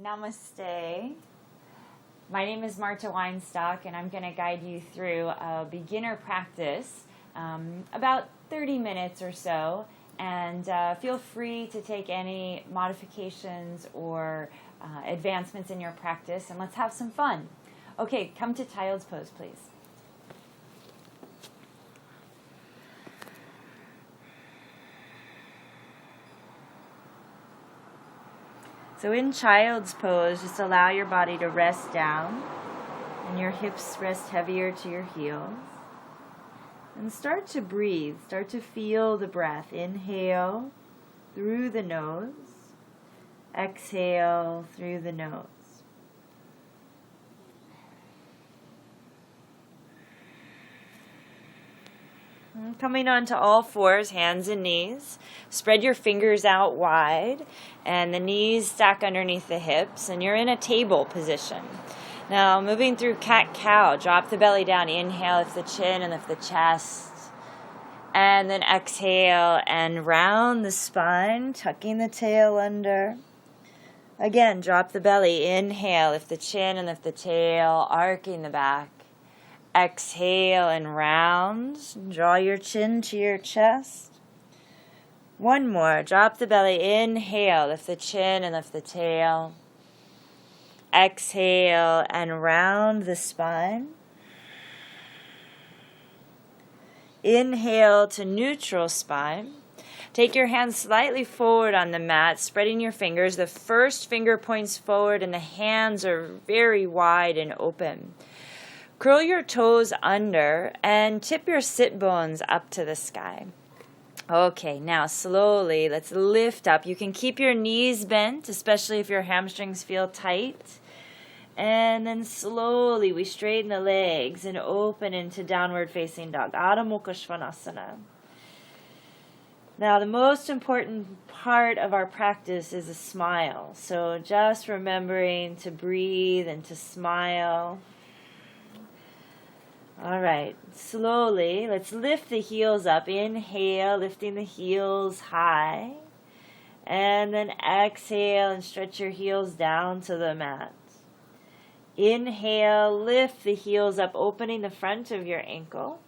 Namaste. My name is Marta Weinstock, and I'm going to guide you through a beginner practice, about 30 minutes or so, and feel free to take any modifications or advancements in your practice, and let's have some fun. Okay, come to child's pose, please. So in child's pose, just allow your body to rest down and your hips rest heavier to your heels. And start to breathe. Start to feel the breath. Inhale through the nose. Exhale through the nose. Coming onto all fours, hands and knees. Spread your fingers out wide and the knees stack underneath the hips, and you're in a table position. Now moving through cat-cow, drop the belly down. Inhale, lift the chin and lift the chest. And then exhale and round the spine, tucking the tail under. Again, drop the belly. Inhale, lift the chin and lift the tail, arcing the back. Exhale and round. Draw your chin to your chest. One more. Drop the belly. Inhale. Lift the chin and lift the tail. Exhale and round the spine. Inhale to neutral spine. Take your hands slightly forward on the mat, spreading your fingers. The first finger points forward and the hands are very wide and open. Curl your toes under and tip your sit bones up to the sky. Okay, now slowly, let's lift up. You can keep your knees bent, especially if your hamstrings feel tight. And then slowly we straighten the legs and open into downward facing dog, Adho Mukha Svanasana. Now the most important part of our practice is a smile. So just remembering to breathe and to smile. All right, slowly, let's lift the heels up. Inhale, lifting the heels high. And then exhale and stretch your heels down to the mat. Inhale, lift the heels up, opening the front of your ankle.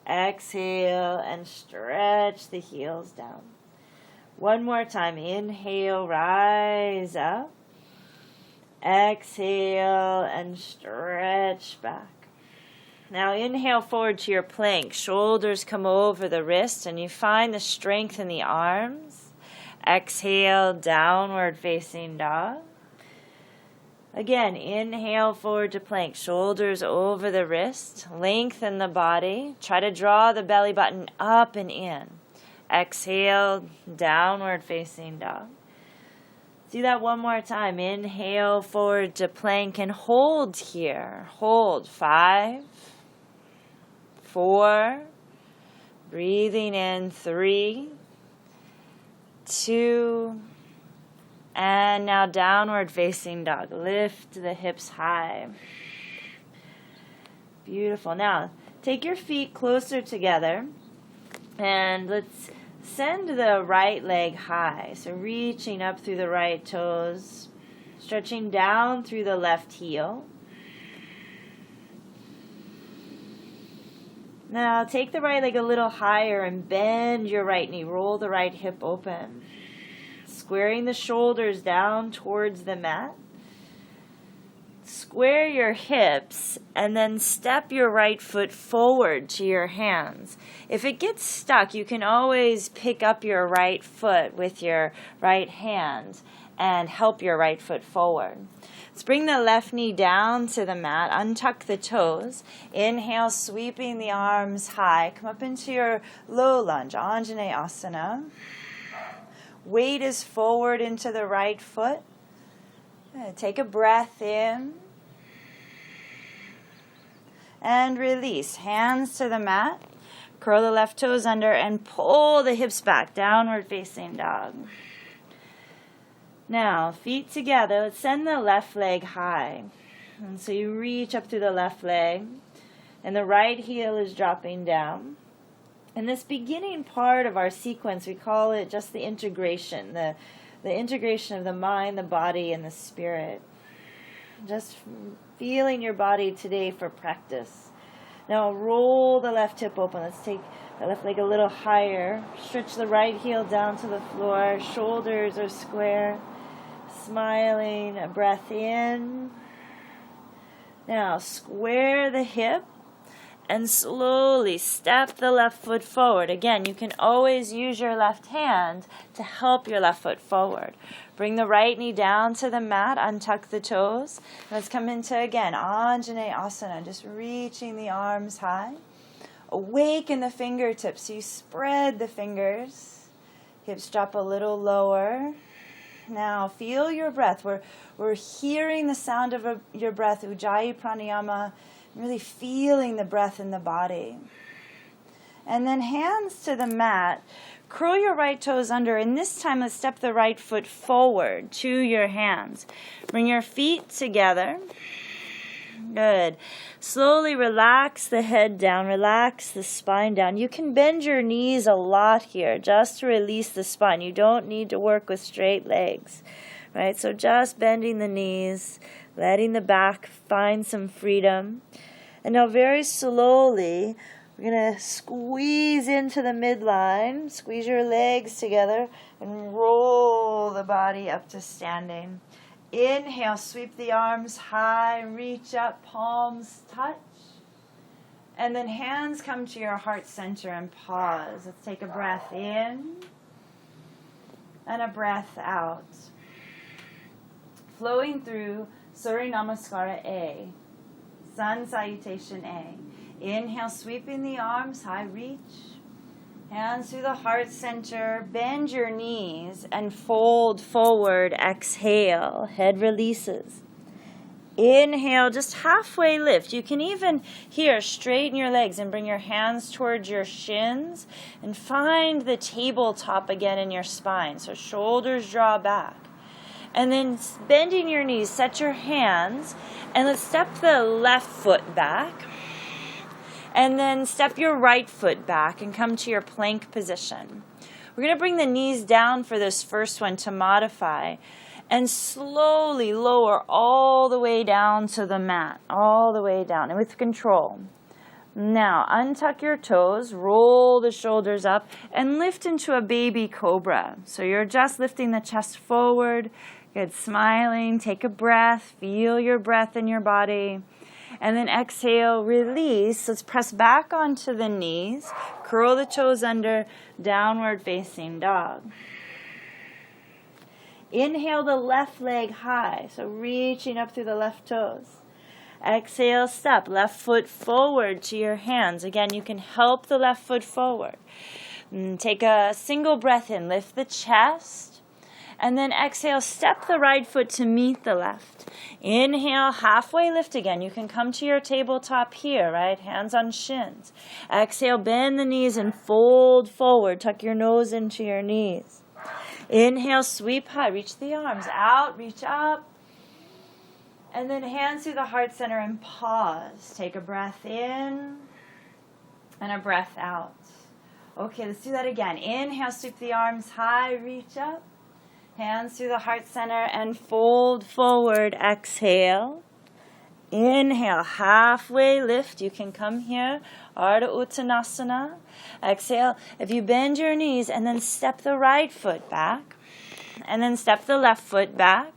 Exhale and stretch the heels down. One more time. Inhale, rise up. Exhale and stretch back. Now inhale forward to your plank. Shoulders come over the wrist and you find the strength in the arms. Exhale, downward facing dog. Again, inhale forward to plank. Shoulders over the wrist. Lengthen the body. Try to draw the belly button up and in. Exhale, downward facing dog. Do that one more time. Inhale forward to plank and hold here. Hold. 5, 4, breathing in. 3, 2, and now downward facing dog. Lift the hips high. Beautiful. Now take your feet closer together and let's send the right leg high. So reaching up through the right toes, stretching down through the left heel. Now take the right leg a little higher and bend your right knee. Roll the right hip open. Squaring the shoulders down towards the mat. Square your hips and then step your right foot forward to your hands. If it gets stuck, you can always pick up your right foot with your right hand and help your right foot forward. Let's bring the left knee down to the mat. Untuck the toes. Inhale, sweeping the arms high. Come up into your low lunge, Anjaneyasana. Weight is forward into the right foot. Take a breath in. And release. Hands to the mat. Curl the left toes under and pull the hips back. Downward facing dog. Now, feet together. Let's send the left leg high. And so you reach up through the left leg. And the right heel is dropping down. In this beginning part of our sequence, we call it just the integration, the the integration of the mind, the body, and the spirit. Just feeling your body today for practice. Now roll the left hip open. Let's take the left leg a little higher. Stretch the right heel down to the floor. Shoulders are square. Smiling, a breath in. Now square the hip and slowly step the left foot forward. Again, you can always use your left hand to help your left foot forward. Bring the right knee down to the mat, untuck the toes. Let's come into, again, Anjaneyasana, just reaching the arms high. Awaken the fingertips, so you spread the fingers. Hips drop a little lower. Now feel your breath. We're hearing the sound of your breath, Ujjayi Pranayama, really feeling the breath in the body. And then hands to the mat. Curl your right toes under, and this time let's step the right foot forward to your hands. Bring your feet together. Good. Slowly relax the head down, relax the spine down. You can bend your knees a lot here just to release the spine. You don't need to work with straight legs, right? So just bending the knees, letting the back find some freedom. And now very slowly, we're going to squeeze into the midline, squeeze your legs together, and roll the body up to standing. Inhale, sweep the arms high, reach up, palms touch. And then hands come to your heart center and pause. Let's take a breath in and a breath out. Flowing through Surya Namaskara A, Sun Salutation A. Inhale, sweeping the arms high, reach. Hands through the heart center, bend your knees and fold forward. Exhale, head releases. Inhale, just halfway lift. You can even here straighten your legs and bring your hands towards your shins and find the tabletop again in your spine. So shoulders draw back. And then bending your knees, set your hands, and let's step the left foot back. And then step your right foot back and come to your plank position. We're going to bring the knees down for this first one to modify. And slowly lower all the way down to the mat. All the way down, and with control. Now, untuck your toes, roll the shoulders up, and lift into a baby cobra. So you're just lifting the chest forward. Good, smiling. Take a breath. Feel your breath in your body. And then exhale, release. Let's press back onto the knees. Curl the toes under, downward facing dog. Inhale the left leg high, so reaching up through the left toes. Exhale, step left foot forward to your hands. Again, you can help the left foot forward. Take a single breath in, lift the chest. And then exhale, step the right foot to meet the left. Inhale, halfway lift again. You can come to your tabletop here, right? Hands on shins. Exhale, bend the knees and fold forward. Tuck your nose into your knees. Inhale, sweep high. Reach the arms out, reach up. And then hands through the heart center and pause. Take a breath in and a breath out. Okay, let's do that again. Inhale, sweep the arms high, reach up. Hands through the heart center and fold forward. Exhale. Inhale, halfway lift. You can come here. Ardha Uttanasana. Exhale. If you bend your knees and then step the right foot back. And then step the left foot back.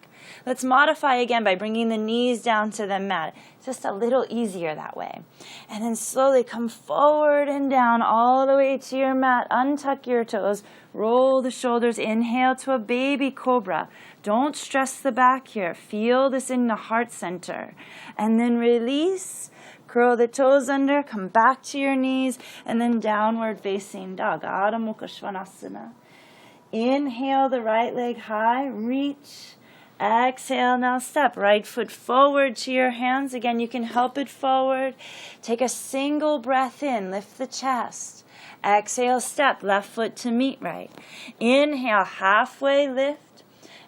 Let's modify again by bringing the knees down to the mat. It's just a little easier that way. And then slowly come forward and down all the way to your mat. Untuck your toes. Roll the shoulders. Inhale to a baby cobra. Don't stress the back here. Feel this in the heart center. And then release. Curl the toes under. Come back to your knees. And then downward facing dog. Adho Mukha Svanasana. Inhale the right leg high. Reach. Exhale, now step right foot forward to your hands. Again, you can help it forward. Take a single breath in, lift the chest. Exhale, step left foot to meet right. Inhale, halfway lift.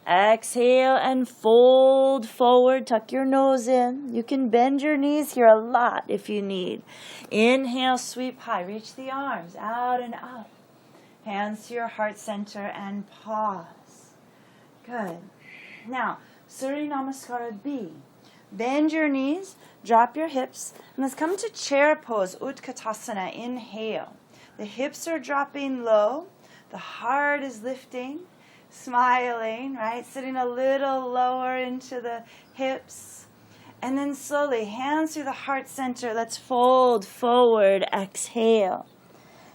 Exhale and fold forward, tuck your nose in. You can bend your knees here a lot if you need. Inhale, sweep high, reach the arms out and up. Hands to your heart center and pause. Good. Now, Surya Namaskara B. Bend your knees, drop your hips, and let's come to chair pose, Utkatasana. Inhale. The hips are dropping low, the heart is lifting, smiling, right? Sitting a little lower into the hips. And then slowly, hands through the heart center. Let's fold forward. Exhale.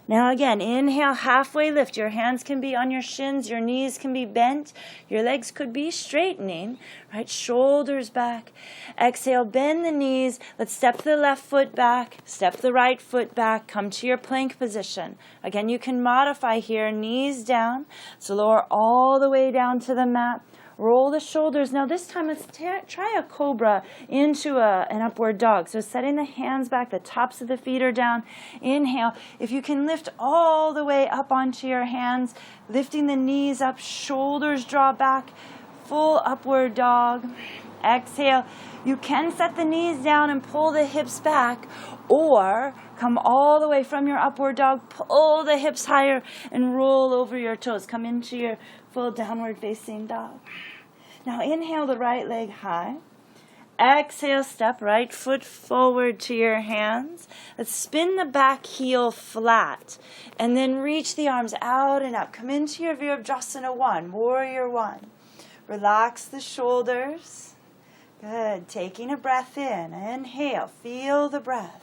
Now again, inhale, halfway lift. Your hands can be on your shins. Your knees can be bent. Your legs could be straightening, right? Shoulders back. Exhale, bend the knees. Let's step the left foot back. Step the right foot back. Come to your plank position. Again, you can modify here. Knees down. So lower all the way down to the mat. Roll the shoulders. Now this time let's try a cobra into an upward dog. So setting the hands back, the tops of the feet are down. Inhale. If you can lift all the way up onto your hands, lifting the knees up, shoulders draw back, full upward dog. Exhale. You can set the knees down and pull the hips back, or come all the way from your upward dog, pull the hips higher and roll over your toes. Come into your full downward facing dog. Now inhale the right leg high. Exhale, step right foot forward to your hands. Let's spin the back heel flat. And then reach the arms out and up. Come into your Virabhadrasana 1, Warrior 1. Relax the shoulders. Good. Taking a breath in. Inhale. Feel the breath.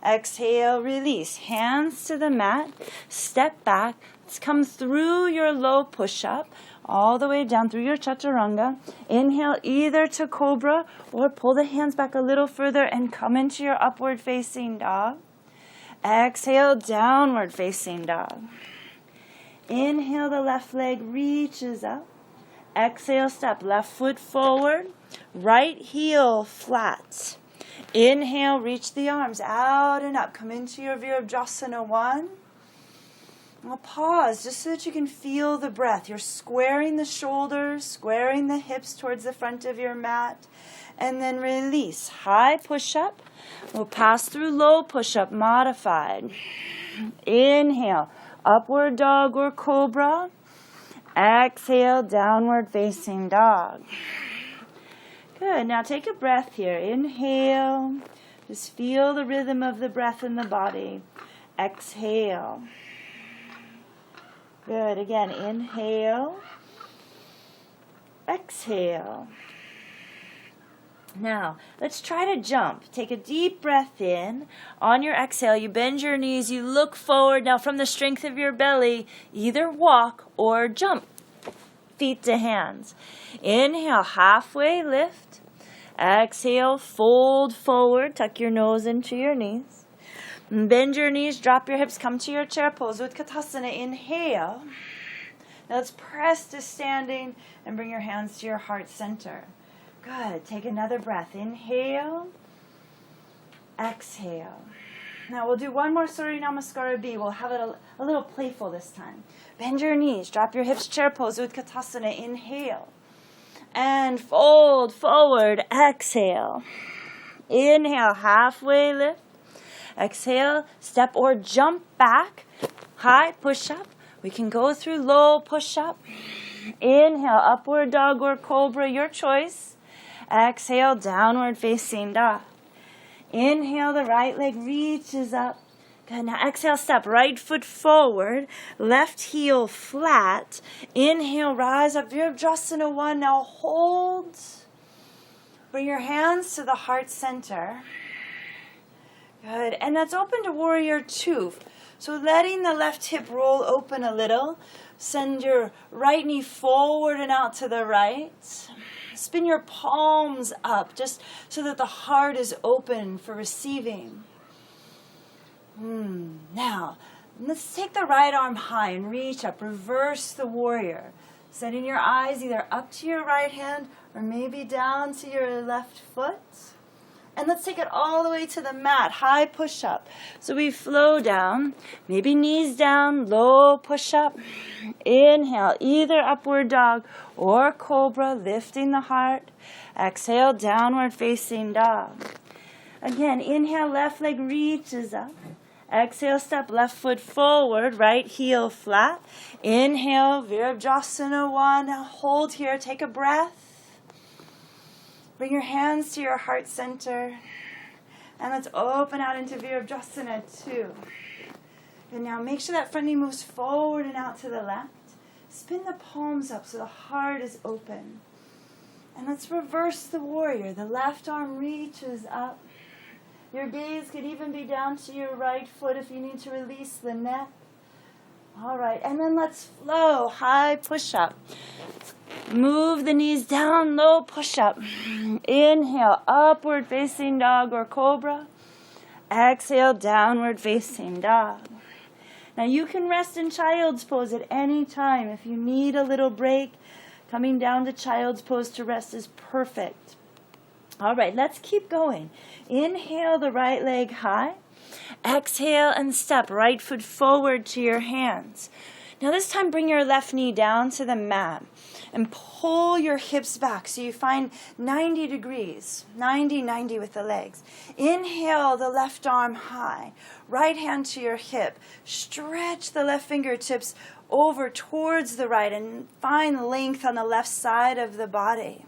Exhale, release. Hands to the mat. Step back. Let's come through your low push-up, all the way down through your chaturanga. Inhale either to cobra or pull the hands back a little further and come into your upward facing dog. Exhale, downward facing dog. Inhale, the left leg reaches up. Exhale, step left foot forward, right heel flat. Inhale, reach the arms out and up. Come into your Virabhadrasana 1. Now pause just so that you can feel the breath. You're squaring the shoulders, squaring the hips towards the front of your mat. And then release. High push-up. We'll pass through low push-up, modified. Inhale, upward dog or cobra. Exhale, downward facing dog. Good. Now take a breath here. Inhale. Just feel the rhythm of the breath in the body. Exhale. Good. Again, inhale. Exhale. Now, let's try to jump. Take a deep breath in. On your exhale, you bend your knees, you look forward. Now, from the strength of your belly, either walk or jump. Feet to hands. Inhale, halfway lift. Exhale, fold forward. Tuck your nose into your knees. Bend your knees, drop your hips, come to your chair pose. Utkatasana, inhale. Now let's press to standing and bring your hands to your heart center. Good. Take another breath. Inhale. Exhale. Now we'll do one more Surya Namaskara B. We'll have it a little playful this time. Bend your knees, drop your hips, chair pose. Utkatasana, inhale. And fold forward. Exhale. Inhale, halfway lift. Exhale, step or jump back. High push-up. We can go through low push-up. Inhale, upward dog or cobra, your choice. Exhale, downward facing dog. Inhale, the right leg reaches up. Good. Now exhale, step right foot forward, left heel flat. Inhale, rise up, Virabhadrasana 1. Now hold. Bring your hands to the heart center. Good. And that's open to Warrior 2. So letting the left hip roll open a little. Send your right knee forward and out to the right. Spin your palms up just so that the heart is open for receiving. Now, let's take the right arm high and reach up. Reverse the warrior. Setting your eyes either up to your right hand or maybe down to your left foot. And let's take it all the way to the mat. High push-up. So we flow down. Maybe knees down. Low push-up. Inhale. Either upward dog or cobra. Lifting the heart. Exhale. Downward facing dog. Again. Inhale. Left leg reaches up. Exhale, step left foot forward, right heel flat. Inhale, Virabhadrasana 1. Now hold here, take a breath. Bring your hands to your heart center. And let's open out into Virabhadrasana 2. And now make sure that front knee moves forward and out to the left. Spin the palms up so the heart is open. And let's reverse the warrior. The left arm reaches up. Your gaze could even be down to your right foot if you need to release the neck. All right, and then let's flow. High push-up. Move the knees down, low push-up. Inhale, upward facing dog or cobra. Exhale, downward facing dog. Now you can rest in child's pose at any time. If you need a little break, coming down to child's pose to rest is perfect. All right, let's keep going. Inhale the right leg high. Exhale and step right foot forward to your hands. Now this time bring your left knee down to the mat and pull your hips back so you find 90 degrees, 90 with the legs. Inhale the left arm high, right hand to your hip. Stretch the left fingertips over towards the right and find length on the left side of the body.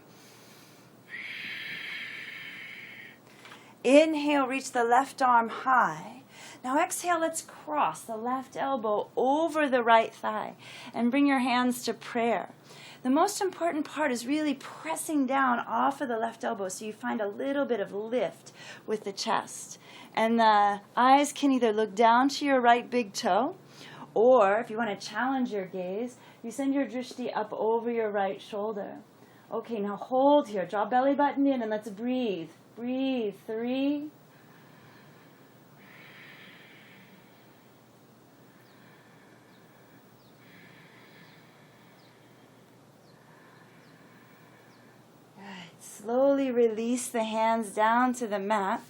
Inhale, reach the left arm high. Now exhale, let's cross the left elbow over the right thigh and bring your hands to prayer. The most important part is really pressing down off of the left elbow so you find a little bit of lift with the chest. And the eyes can either look down to your right big toe, or if you want to challenge your gaze, you send your drishti up over your right shoulder. Okay, now hold here. Draw belly button in and let's breathe. Breathe. 3. Slowly release the hands down to the mat.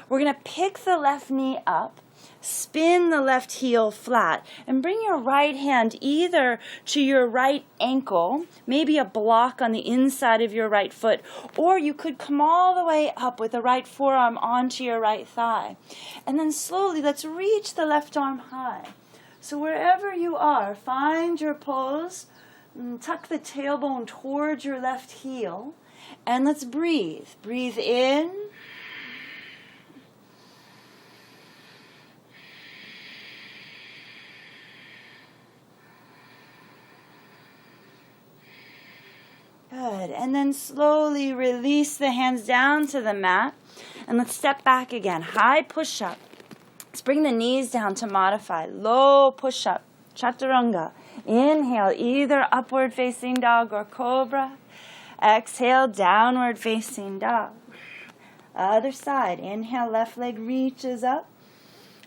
We're going to pick the left knee up, spin the left heel flat, and bring your right hand either to your right ankle, maybe a block on the inside of your right foot, or you could come all the way up with the right forearm onto your right thigh. And then slowly, let's reach the left arm high. So wherever you are, find your pose, tuck the tailbone towards your left heel, and let's breathe. Breathe in. Good. And then slowly release the hands down to the mat. And let's step back again. High push-up. Let's bring the knees down to modify. Low push-up. Chaturanga. Inhale, either upward facing dog or cobra. Exhale, downward facing dog. Other side. Inhale, left leg reaches up.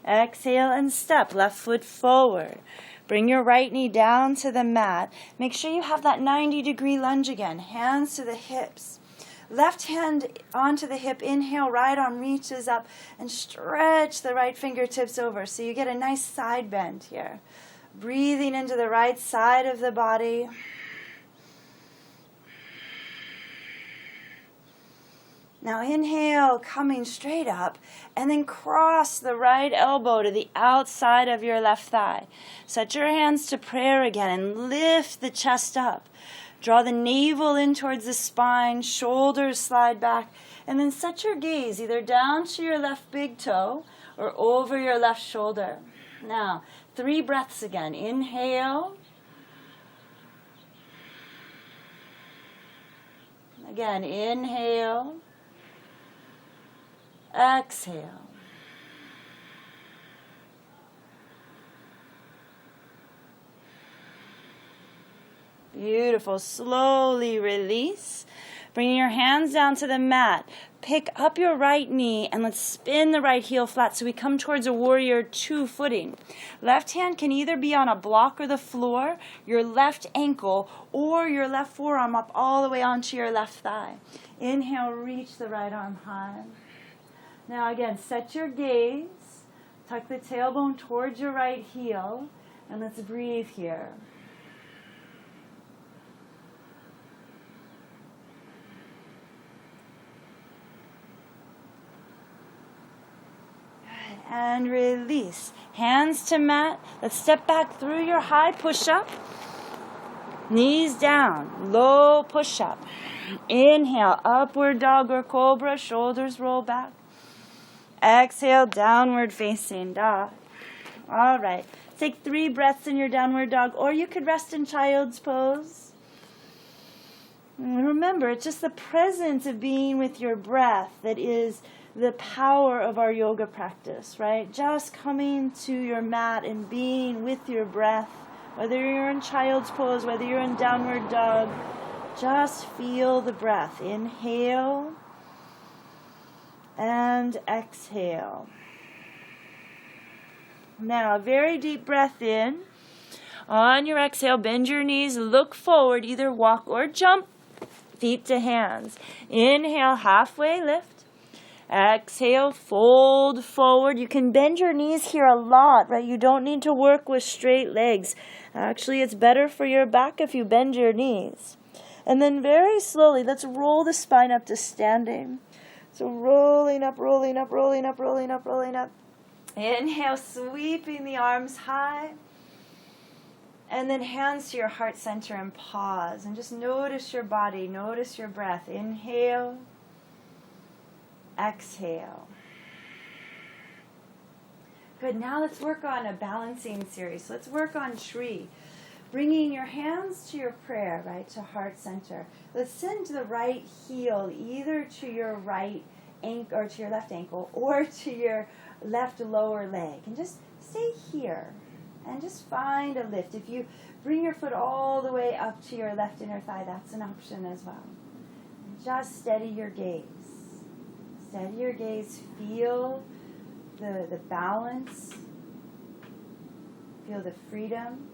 Exhale and step. Left foot forward. Bring your right knee down to the mat. Make sure you have that 90-degree lunge again. Hands to the hips. Left hand onto the hip. Inhale, right arm reaches up. And stretch the right fingertips over so you get a nice side bend here. Breathing into the right side of the body. Now inhale, coming straight up, and then cross the right elbow to the outside of your left thigh. Set your hands to prayer again and lift the chest up. Draw the navel in towards the spine, shoulders slide back, and then set your gaze either down to your left big toe or over your left shoulder. Now, 3 breaths again. Inhale. Again, inhale. Exhale. Beautiful. Slowly release. Bring your hands down to the mat. Pick up your right knee and let's spin the right heel flat so we come towards a warrior 2 footing. Left hand can either be on a block or the floor, your left ankle, or your left forearm up all the way onto your left thigh. Inhale, reach the right arm high. Now again, set your gaze, tuck the tailbone towards your right heel, and let's breathe here. Good. and release. Hands to mat. Let's step back through your high push-up. Knees down, low push-up. Inhale, upward dog or cobra, shoulders roll back. Exhale, downward facing dog. All right, take 3 breaths in your downward dog, or you could rest in child's pose. And remember, it's just the presence of being with your breath that is the power of our yoga practice, right? Just coming to your mat and being with your breath, whether you're in child's pose, whether you're in downward dog, just feel the breath. Inhale and exhale. Now, a very deep breath in. On your exhale, bend your knees, look forward, either walk or jump, feet to hands. Inhale, halfway lift. Exhale, fold forward. You can bend your knees here a lot, right? You don't need to work with straight legs. Actually, it's better for your back if you bend your knees. And then very slowly, let's roll the spine up to standing. So rolling up, rolling up, rolling up, rolling up, rolling up. Inhale, sweeping the arms high. And then hands to your heart center and pause. And just notice your body, notice your breath. Inhale. Exhale. Good. Now let's work on a balancing series. Let's work on tree. Bringing your hands to your prayer, right, to heart center. Let's send the right heel either to your right ankle or to your left ankle or to your left lower leg. And just stay here and just find a lift. If you bring your foot all the way up to your left inner thigh, that's an option as well. And just steady your gaze. Steady your gaze. Feel the balance. Feel the freedom.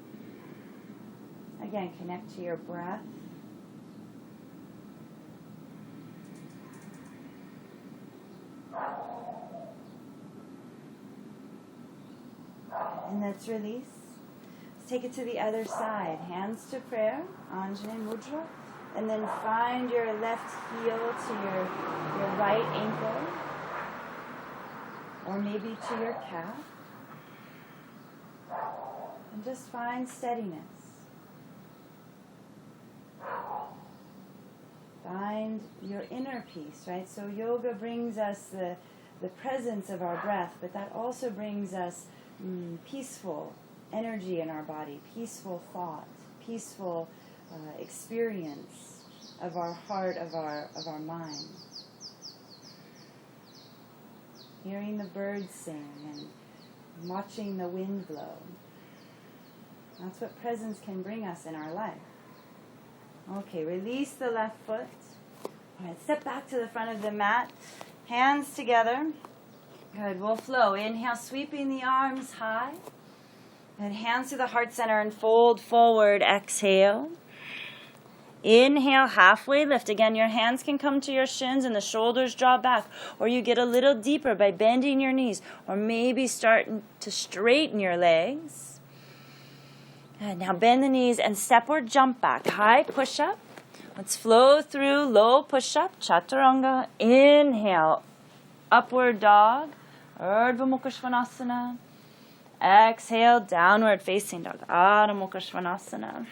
Again, connect to your breath. And let's release. Let's take it to the other side. Hands to prayer, Anjali Mudra. And then find your left heel to your right ankle. Or maybe to your calf. And just find steadiness. Find your inner peace, right? So yoga brings us the presence of our breath, but that also brings us peaceful energy in our body, peaceful thought, peaceful experience of our heart, of our mind. Hearing the birds sing and watching the wind blow. That's what presence can bring us in our life. Okay, release the left foot. All right, step back to the front of the mat. Hands together. Good, we'll flow. Inhale, sweeping the arms high. And hands to the heart center and fold forward. Exhale. Inhale, halfway lift. Again, your hands can come to your shins and the shoulders draw back. Or you get a little deeper by bending your knees. Or maybe start to straighten your legs. And now bend the knees and step or jump back. High push-up. Let's flow through low push-up, chaturanga. Inhale, upward dog, Urdhva Mukha Svanasana. Exhale, downward facing dog, Adho Mukha Svanasana.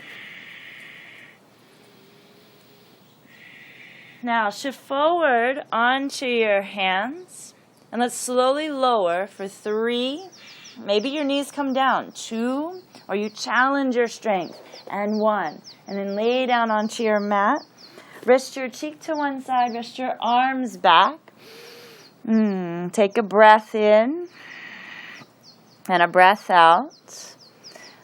Now shift forward onto your hands. And let's slowly lower for 3. Maybe your knees come down. 2. Or you challenge your strength. And 1. And then lay down onto your mat. Rest your cheek to one side. Rest your arms back. Take a breath in. And a breath out.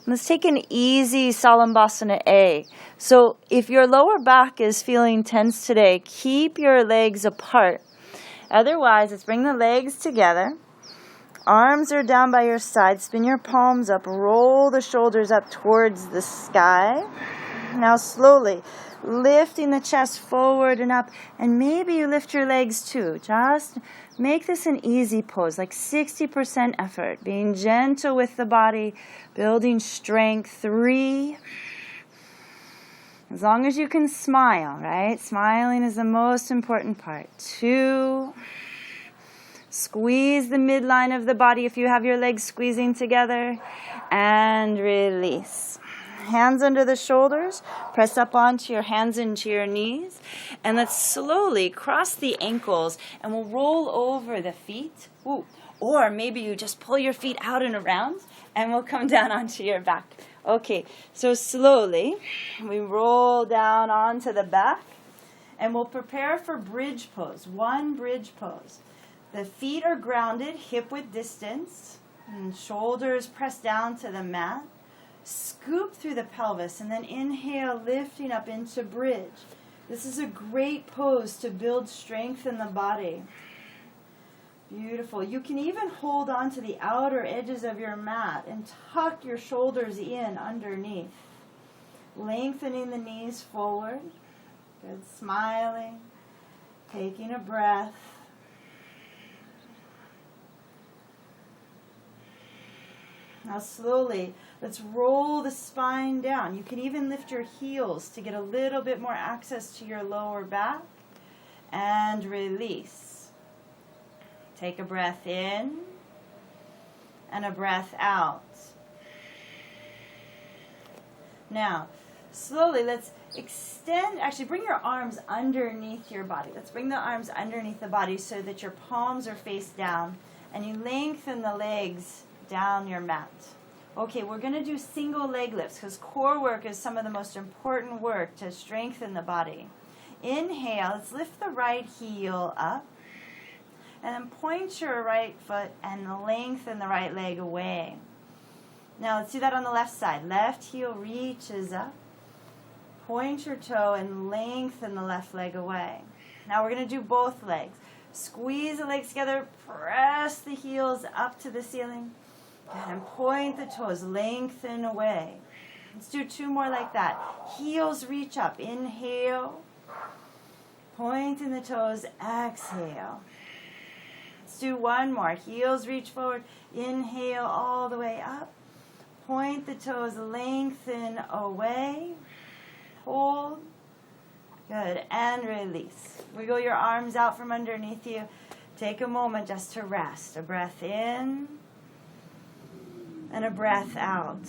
Let's take an easy Salambhasana A. So if your lower back is feeling tense today, keep your legs apart. Otherwise, let's bring the legs together. Arms are down by your side. Spin your palms up. Roll the shoulders up towards the sky. Now slowly lifting the chest forward and up. And maybe you lift your legs too. Just make this an easy pose, like 60% effort. Being gentle with the body, building strength. 3. As long as you can smile, right? Smiling is the most important part. 2. Squeeze the midline of the body if you have your legs squeezing together. And release. Hands under the shoulders. Press up onto your hands into your knees. And let's slowly cross the ankles. And we'll roll over the feet. Ooh. Or maybe you just pull your feet out and around. And we'll come down onto your back. Okay, so slowly we roll down onto the back. And we'll prepare for bridge pose. One bridge pose. The feet are grounded, hip width distance, and shoulders pressed down to the mat. Scoop through the pelvis, and then inhale, lifting up into bridge. This is a great pose to build strength in the body. Beautiful. You can even hold on to the outer edges of your mat and tuck your shoulders in underneath. Lengthening the knees forward. Good. Smiling. Taking a breath. Now slowly, let's roll the spine down. You can even lift your heels to get a little bit more access to your lower back. And release. Take a breath in and a breath out. Now, slowly, let's extend, actually bring your arms underneath your body. Let's bring the arms underneath the body so that your palms are face down. And you lengthen the legs down your mat. Okay, we're going to do single leg lifts because core work is some of the most important work to strengthen the body. Inhale, let's lift the right heel up. And then point your right foot and lengthen the right leg away. Now let's do that on the left side. Left heel reaches up. Point your toe and lengthen the left leg away. Now we're going to do both legs. Squeeze the legs together. Press the heels up to the ceiling. And point the toes, lengthen away. Let's do two more like that. Heels reach up. Inhale. Pointing the toes, exhale. Let's do one more. Heels reach forward. Inhale all the way up. Point the toes, lengthen away. Hold. Good. And release. Wiggle your arms out from underneath you. Take a moment just to rest. A breath in. And a breath out.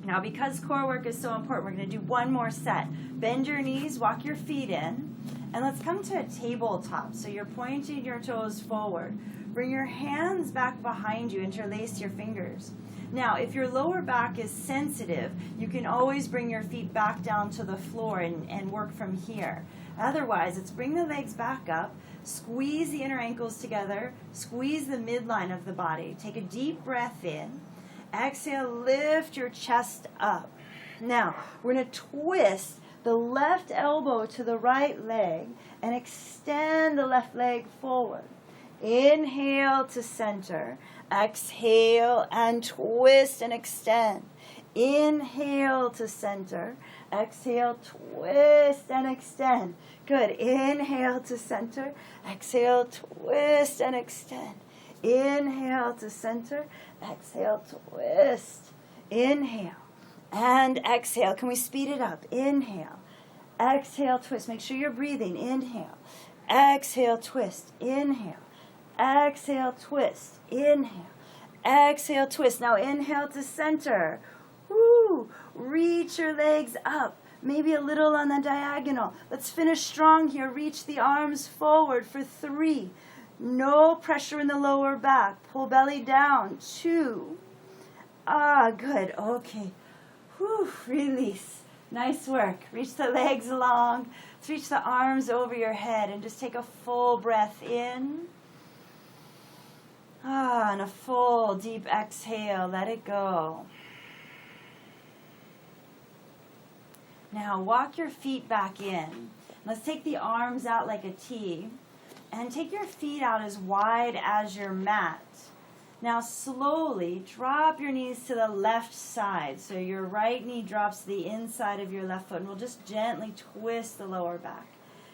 Now, because core work is so important, we're going to do one more set. Bend your knees, walk your feet in, and let's come to a tabletop. So you're pointing your toes forward. Bring your hands back behind you, interlace your fingers. Now, if your lower back is sensitive, you can always bring your feet back down to the floor and work from here. Otherwise, let's bring the legs back up. Squeeze the inner ankles together. Squeeze the midline of the body. Take a deep breath in. Exhale, lift your chest up. Now, we're going to twist the left elbow to the right leg and extend the left leg forward. Inhale to center. Exhale and twist and extend. Inhale to center. Exhale, twist and extend. Good. Inhale to center. Exhale, twist and extend. Inhale to center. Exhale, twist. Inhale and exhale. Can we speed it up? Inhale. Exhale, twist. Make sure you're breathing. Inhale. Exhale, twist. Inhale. Exhale, twist. Inhale. Exhale, twist. Now inhale to center. Woo! Reach your legs up. Maybe a little on the diagonal. Let's finish strong here. Reach the arms forward for 3. No pressure in the lower back. Pull belly down. 2. Good. Okay. Whew. Release. Nice work. Reach the legs long. Let's reach the arms over your head and just take a full breath in. And a full deep exhale. Let it go. Now walk your feet back in. Let's take the arms out like a T. And take your feet out as wide as your mat. Now slowly drop your knees to the left side. So your right knee drops to the inside of your left foot. And we'll just gently twist the lower back.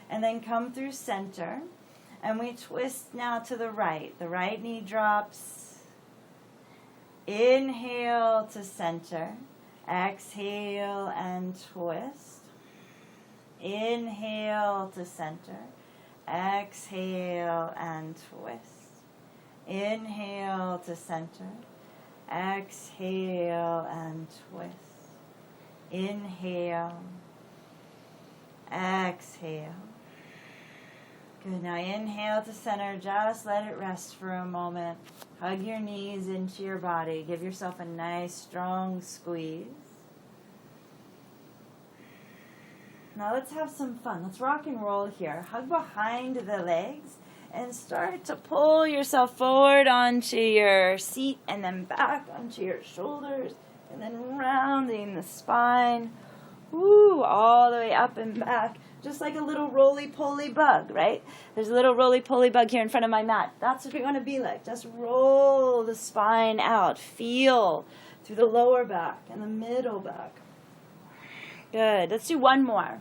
And then come through center. And we twist now to the right. The right knee drops. Inhale to center. Exhale and twist. Inhale to center. Exhale and twist. Inhale to center. Exhale and twist. Inhale. Exhale. Good. Now inhale to center. Just let it rest for a moment. Hug your knees into your body. Give yourself a nice strong squeeze. Now let's have some fun. Let's rock and roll here. Hug behind the legs and start to pull yourself forward onto your seat and then back onto your shoulders and then rounding the spine. Woo, all the way up and back. Just like a little roly-poly bug, right? There's a little roly-poly bug here in front of my mat. That's what you're going to be like. Just roll the spine out. Feel through the lower back and the middle back. Good. Let's do one more.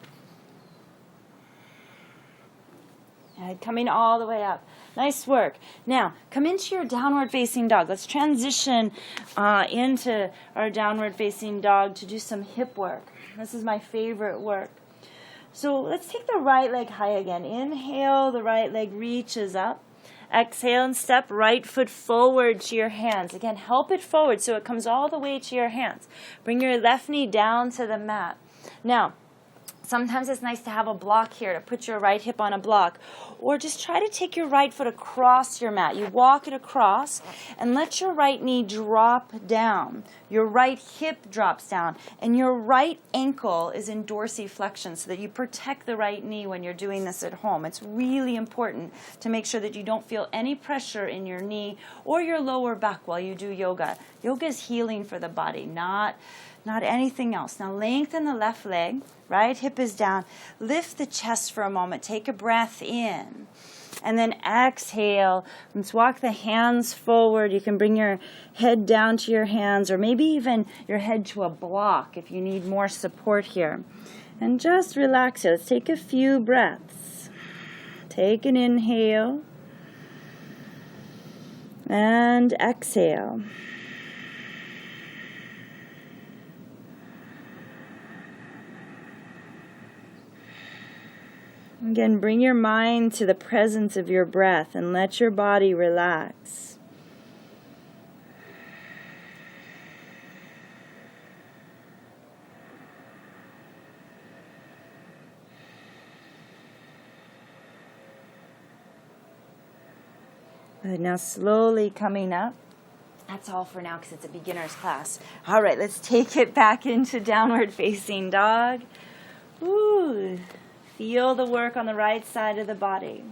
Good. Coming all the way up. Nice work. Now, come into your downward facing dog. Let's transition into our downward facing dog to do some hip work. This is my favorite work. So let's take the right leg high again. Inhale, the right leg reaches up. Exhale and step right foot forward to your hands. Again, help it forward so it comes all the way to your hands. Bring your left knee down to the mat. Now, sometimes it's nice to have a block here to put your right hip on a block. Or just try to take your right foot across your mat. You walk it across and let your right knee drop down. Your right hip drops down. And your right ankle is in dorsiflexion so that you protect the right knee when you're doing this at home. It's really important to make sure that you don't feel any pressure in your knee or your lower back while you do yoga. Yoga is healing for the body, not anything else. Now lengthen the left leg. Right hip is down. Lift the chest for a moment. Take a breath in. And then exhale. Let's walk the hands forward. You can bring your head down to your hands or maybe even your head to a block if you need more support here. And just relax it. Let's take a few breaths. Take an inhale. And exhale. Again, bring your mind to the presence of your breath and let your body relax. Good. Now slowly coming up. That's all for now because it's a beginner's class. All right, let's take it back into downward facing dog. Ooh. Feel the work on the right side of the body.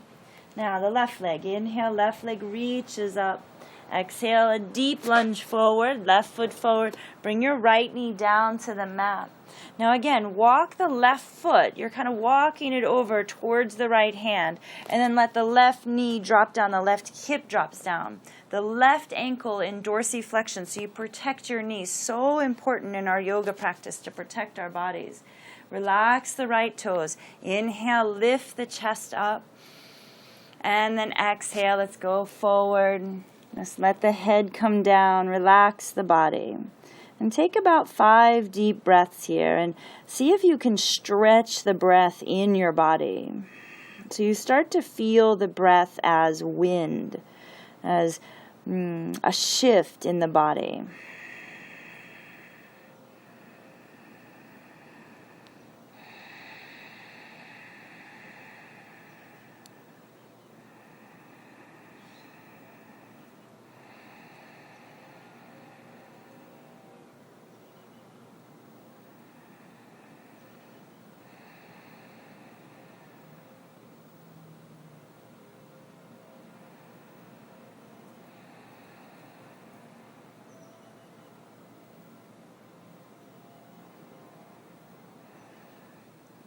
Now the left leg. Inhale, left leg reaches up. Exhale, a deep lunge forward, left foot forward. Bring your right knee down to the mat. Now again, walk the left foot. You're kind of walking it over towards the right hand. And then let the left knee drop down. The left hip drops down. The left ankle in dorsiflexion. So you protect your knees. So important in our yoga practice to protect our bodies. Relax the right toes. Inhale, lift the chest up. And then exhale, let's go forward. Just let the head come down. Relax the body. And take about 5 deep breaths here. And see if you can stretch the breath in your body. So you start to feel the breath as wind, as a shift in the body.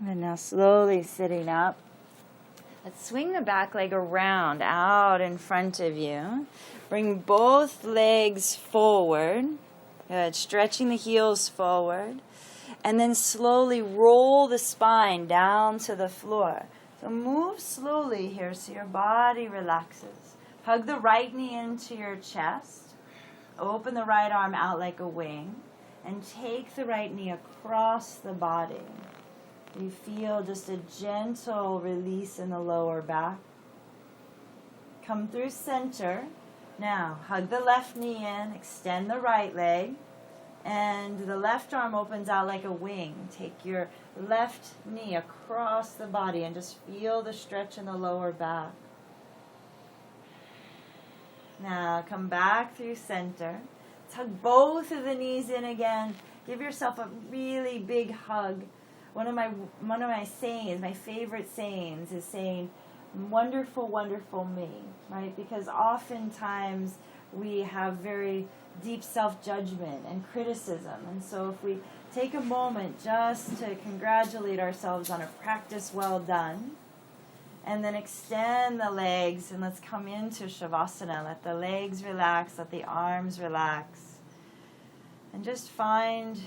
And now slowly sitting up. Let's swing the back leg around, out in front of you. Bring both legs forward. Good. Stretching the heels forward. And then slowly roll the spine down to the floor. So move slowly here so your body relaxes. Hug the right knee into your chest. Open the right arm out like a wing. And take the right knee across the body. You feel just a gentle release in the lower back. Come through center. Now, hug the left knee in, extend the right leg, and the left arm opens out like a wing. Take your left knee across the body and just feel the stretch in the lower back. Now, come back through center. Let's hug both of the knees in again. Give yourself a really big hug. One of my sayings, my favorite sayings, is saying, "Wonderful, wonderful me," right? Because oftentimes we have very deep self-judgment and criticism. And so if we take a moment just to congratulate ourselves on a practice well done, and then extend the legs, and let's come into Shavasana. Let the legs relax, let the arms relax. And just find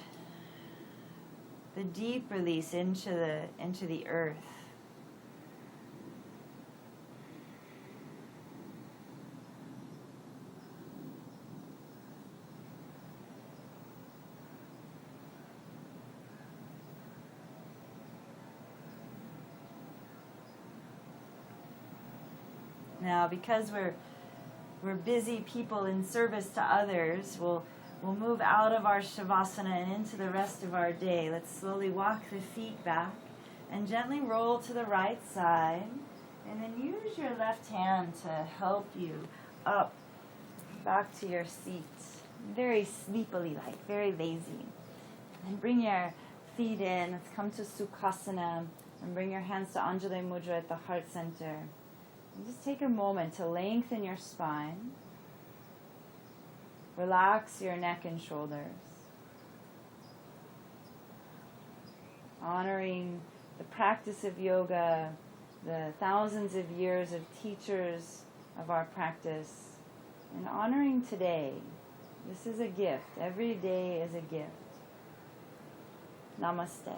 the deep release into the earth. Now, because we're busy people in service to others, we'll move out of our Shavasana and into the rest of our day. Let's slowly walk the feet back and gently roll to the right side. And then use your left hand to help you up back to your seat. Very sleepily like, very lazy. And bring your feet in. Let's come to Sukhasana and bring your hands to Anjali Mudra at the heart center. And just take a moment to lengthen your spine. Relax your neck and shoulders. Honoring the practice of yoga, the thousands of years of teachers of our practice, and honoring today. This is a gift. Every day is a gift. Namaste.